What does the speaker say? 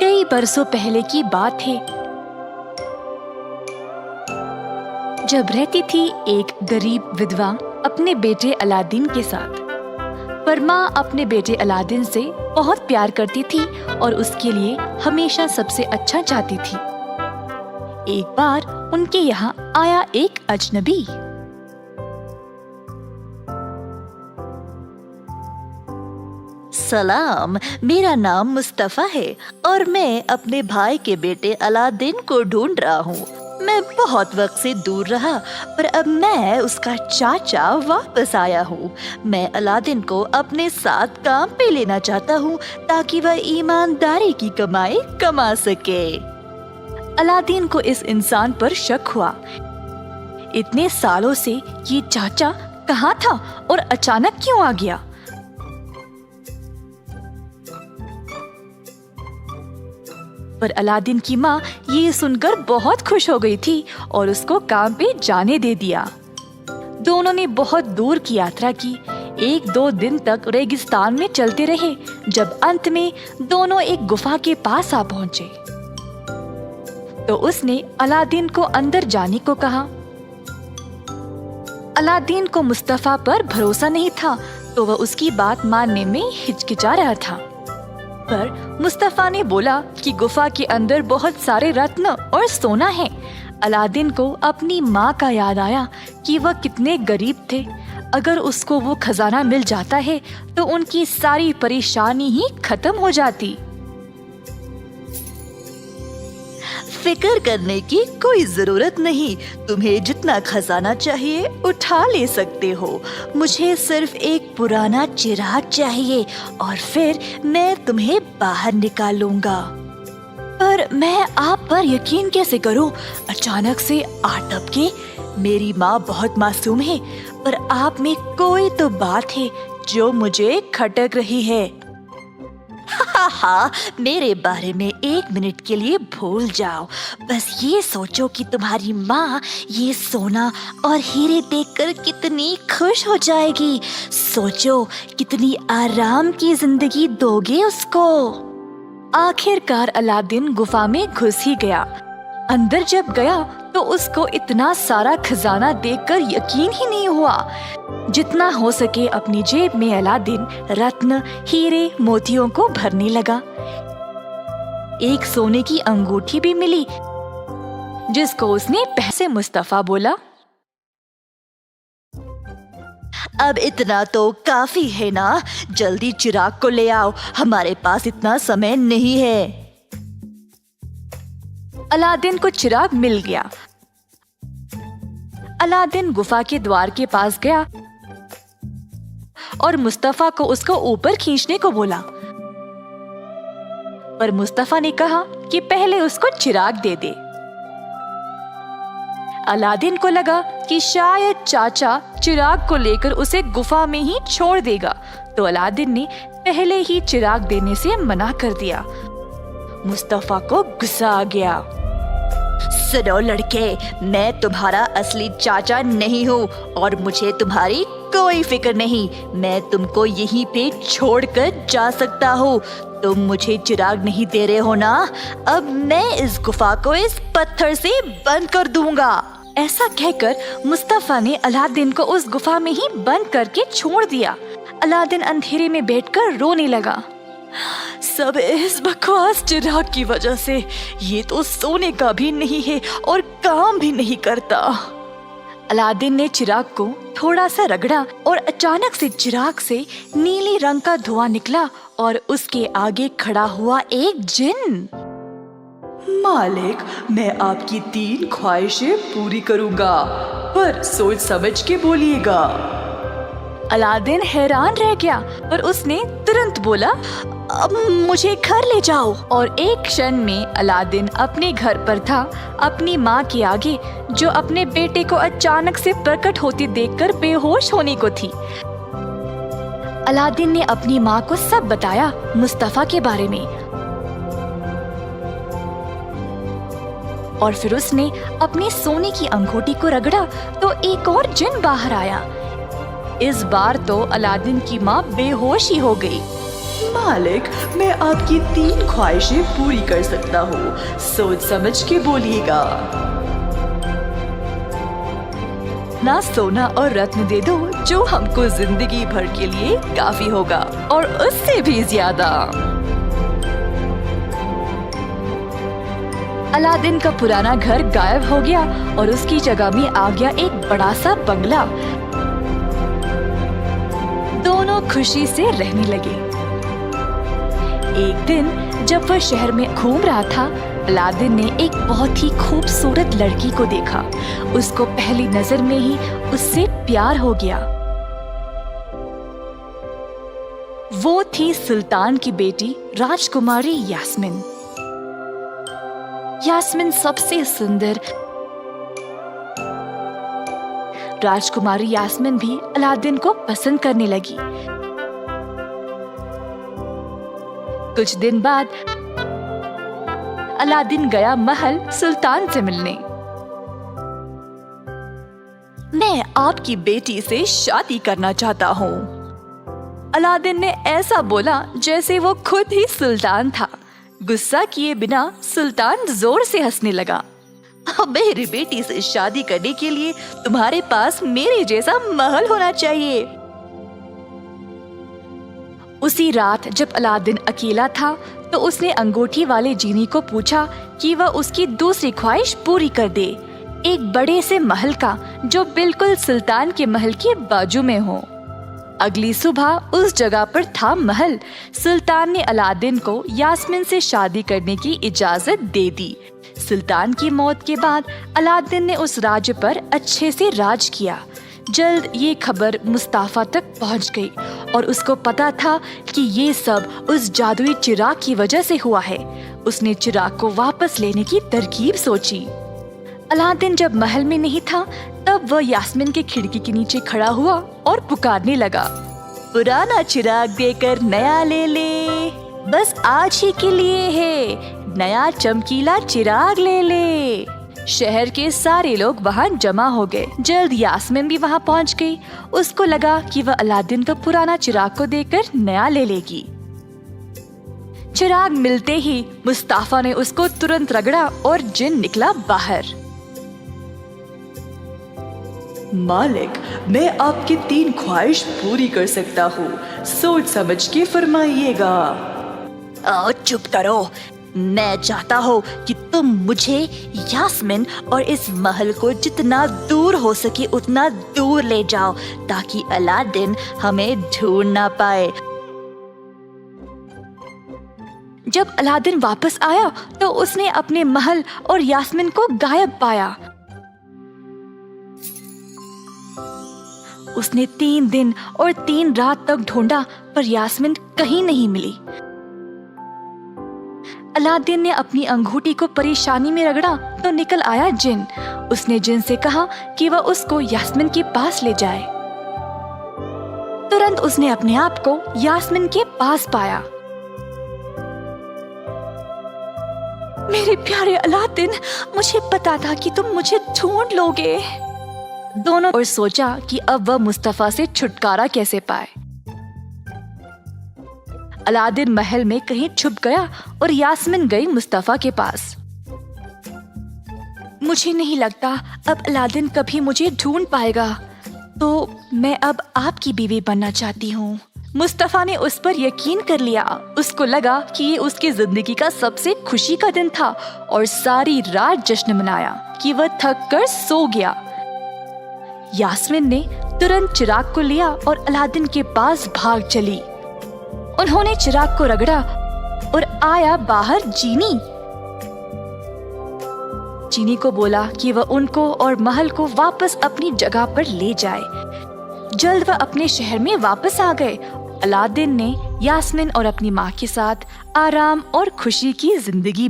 कई बरसों पहले की बात है, जब रहती थी एक गरीब विधवा अपने बेटे अलादीन के साथ। पर माँ अपने बेटे अलादीन से बहुत प्यार करती थी और उसके लिए हमेशा सबसे अच्छा चाहती थी। एक बार उनके यहाँ आया एक अजनबी। सलाम, मेरा नाम मुस्तफा है और मैं अपने भाई के बेटे अलादीन को ढूंढ रहा हूँ। मैं बहुत वक्त से दूर रहा, पर अब मैं उसका चाचा वापस आया हूँ। मैं अलादीन को अपने साथ काम पे लेना चाहता हूँ ताकि वह ईमानदारी की कमाई कमा सके। अलादीन को इस इंसान पर शक हुआ। इतने सालों से ये चाचा कहाँ था और अचानक क्यों आ गया? पर अलादीन की माँ ये सुनकर बहुत खुश हो गई थी और उसको काम पे जाने दे दिया। दोनों ने बहुत दूर की यात्रा की। 1-2 दिन तक रेगिस्तान में चलते रहे, जब अंत में दोनों एक गुफा के पास आ पहुंचे तो उसने अलादीन को अंदर जाने को कहा। अलादीन को मुस्तफा पर भरोसा नहीं था, तो वह उसकी बात मानने में हिचकिचा रहा था। पर मुस्तफा ने बोला कि गुफा के अंदर बहुत सारे रत्न और सोना है। अलादीन को अपनी माँ का याद आया कि वह कितने गरीब थे। अगर उसको वो खजाना मिल जाता है तो उनकी सारी परेशानी ही खत्म हो जाती। फिक्र करने की कोई जरूरत नहीं, तुम्हें जितना खजाना चाहिए उठा ले सकते हो। मुझे सिर्फ एक पुराना चिराग चाहिए और फिर मैं तुम्हें बाहर निकालूंगा। पर मैं आप पर यकीन कैसे करूं? अचानक से आटप के, मेरी माँ बहुत मासूम है, पर आप में कोई तो बात है जो मुझे खटक रही है। हाँ, मेरे बारे में 1 मिनट के लिए भूल जाओ। बस ये सोचो कि तुम्हारी माँ ये सोना और हीरे देखकर कितनी खुश हो जाएगी। सोचो कितनी आराम की जिंदगी दोगे उसको। आखिरकार अलादीन गुफा में घुस ही गया। अंदर जब गया तो उसको इतना सारा खजाना देखकर यकीन ही नहीं हुआ। जितना हो सके अपनी जेब में अलादीन रत्न, हीरे, मोतियों को भरने लगा। एक सोने की अंगूठी भी मिली, जिसको उसने पैसे मुस्तफा बोला। अब इतना तो काफी है ना, जल्दी चिराग को ले आओ, हमारे पास इतना समय नहीं है। अलादीन को चिराग मिल गया। अलादीन गुफा के द्वार के पास गया और मुस्तफा को उसको ऊपर खींचने को बोला। पर मुस्तफा ने कहा कि पहले उसको चिराग दे दे। अलादीन को लगा कि शायद चाचा चिराग को लेकर उसे गुफा में ही छोड़ देगा, तो अलादीन ने पहले ही चिराग देने से मना कर दिया। मुस्तफा को गुस्सा आ गया। सुनो लड़के, मैं तुम्हारा असली चाचा नहीं हूँ और मुझे तुम्हारी कोई फिक्र नहीं। मैं तुमको यहीं पे छोड़कर जा सकता हूँ। तुम मुझे चिराग नहीं दे रहे हो ना? अब मैं इस गुफा को इस पत्थर से बंद कर दूंगा। ऐसा कहकर मुस्तफा ने अलादीन को उस गुफा में ही बंद करके छोड़ दिया। अलादीन अंधेरे में बैठकर रोने लगा। सब इस बकवास चिराग की वजह से। ये तो सोने का भी नहीं है और काम भी नहीं करता। अलादीन ने चिराग को थोड़ा सा रगड़ा और अचानक से चिराग से नीले रंग का धुआं निकला और उसके आगे खड़ा हुआ एक जिन। मालिक, मैं आपकी 3 ख्वाहिशें पूरी करूंगा, पर सोच समझ के बोलिएगा। अलादीन हैरान रह गया, पर उसने तुरंत बोला, अब मुझे घर ले जाओ। और एक क्षण में अलादीन अपने घर पर था, अपनी माँ के आगे, जो अपने बेटे को अचानक से प्रकट होते देखकर बेहोश होने को थी। अलादीन ने अपनी माँ को सब बताया मुस्तफा के बारे में, और फिर उसने अपने सोने की अंगूठी को रगड़ा तो एक और जिन बाहर आया। इस बार तो अलादीन की माँ बेहोश ही हो गई। मालिक, मैं आपकी 3 ख्वाहिशें पूरी कर सकता हूँ, सोच समझ के बोलिएगा। ना सोना और रत्न दे दो जो हमको जिंदगी भर के लिए काफी होगा, और उससे भी ज्यादा। अलादीन का पुराना घर गायब हो गया और उसकी जगह में आ गया एक बड़ा सा बंगला। दोनों खुशी से रहने लगे। एक दिन जब वह शहर में घूम रहा था, अलादीन ने एक बहुत ही खूबसूरत लड़की को देखा। उसको पहली नजर में ही उससे प्यार हो गया। वो थी सुल्तान की बेटी राजकुमारी यास्मीन। यास्मीन सबसे सुंदर। राजकुमारी यास्मीन भी अलादीन को पसंद करने लगी। कुछ दिन बाद अलादीन गया महल सुल्तान से मिलने। मैं आपकी बेटी से शादी करना चाहता हूँ। अलादीन ने ऐसा बोला जैसे वो खुद ही सुल्तान था। गुस्सा किए बिना सुल्तान जोर से हंसने लगा। मेरी बेटी से शादी करने के लिए तुम्हारे पास मेरे जैसा महल होना चाहिए। उसी रात जब अलादीन अकेला था तो उसने अंगूठी वाले जीनी को पूछा कि वह उसकी दूसरी ख्वाहिश पूरी कर दे, एक बड़े से महल का जो बिल्कुल सुल्तान के महल के बाजू में हो। अगली सुबह उस जगह पर था महल। सुल्तान ने अलादीन को यास्मीन से शादी करने की इजाजत दे दी। सुल्तान की मौत के बाद अलादीन ने उस राज्य पर अच्छे से राज किया। जल्द ये खबर मुस्ताफा तक पहुंच गई और उसको पता था कि ये सब उस जादुई चिराग की वजह से हुआ है। उसने चिराग को वापस लेने की तरकीब सोची। अलादीन जब महल में नहीं था तब वह यास्मीन के खिड़की के नीचे खड़ा हुआ और पुकारने लगा, पुराना चिराग देकर नया ले ले, बस आज ही के लिए है, नया चमकीला चिराग ले ले। शहर के सारे लोग वहाँ जमा हो गए। जल्द यास्मीन भी वहाँ पहुँच गई। उसको लगा कि वह अलादीन को पुराना चिराग को देकर नया ले लेगी। चिराग मिलते ही मुस्ताफा ने उसको तुरंत रगड़ा और जिन निकला बाहर। मालिक, मैं आपकी 3 ख्वाहिश पूरी कर सकता हूँ, सोच समझ के फरमाइएगा। चुप करो। मैं चाहता हूँ कि तुम मुझे, यास्मीन और इस महल को जितना दूर हो सके उतना दूर ले जाओ ताकि अलादीन हमें ढूंढ ना पाए। जब अलादीन वापस आया तो उसने अपने महल और यास्मीन को गायब पाया। उसने 3 दिन और 3 रात तक ढूंढा पर यास्मीन कहीं नहीं मिली। अलादीन ने अपनी अंगूठी को परेशानी में रगड़ा तो निकल आया जिन। उसने जिन से कहा कि वह उसको यास्मीन के पास ले जाए। तुरंत उसने अपने आप को यास्मीन के पास पाया। मेरे प्यारे अलादीन, मुझे पता था कि तुम मुझे ढूंढ लोगे। दोनों और सोचा कि अब वह मुस्तफा से छुटकारा कैसे पाए। अलादीन महल में कहीं छुप गया और यास्मीन गई मुस्तफा के पास। मुझे नहीं लगता अब अलादीन कभी मुझे ढूंढ पाएगा, तो मैं अब आपकी बीवी बनना चाहती हूँ। मुस्तफा ने उस पर यकीन कर लिया। उसको लगा कि ये उसकी जिंदगी का सबसे खुशी का दिन था और सारी रात जश्न मनाया कि वह थक कर सो गया। यास्मीन ने तुरंत चिराग को लिया और अलादीन के पास भाग चली। उन्होंने चिराग को रगड़ा और आया बाहर जीनी। जीनी को बोला कि वह उनको और महल को वापस अपनी जगह पर ले जाए। जल्द वह अपने शहर में वापस आ गए। अलादीन ने यास्मीन और अपनी माँ के साथ आराम और खुशी की जिंदगी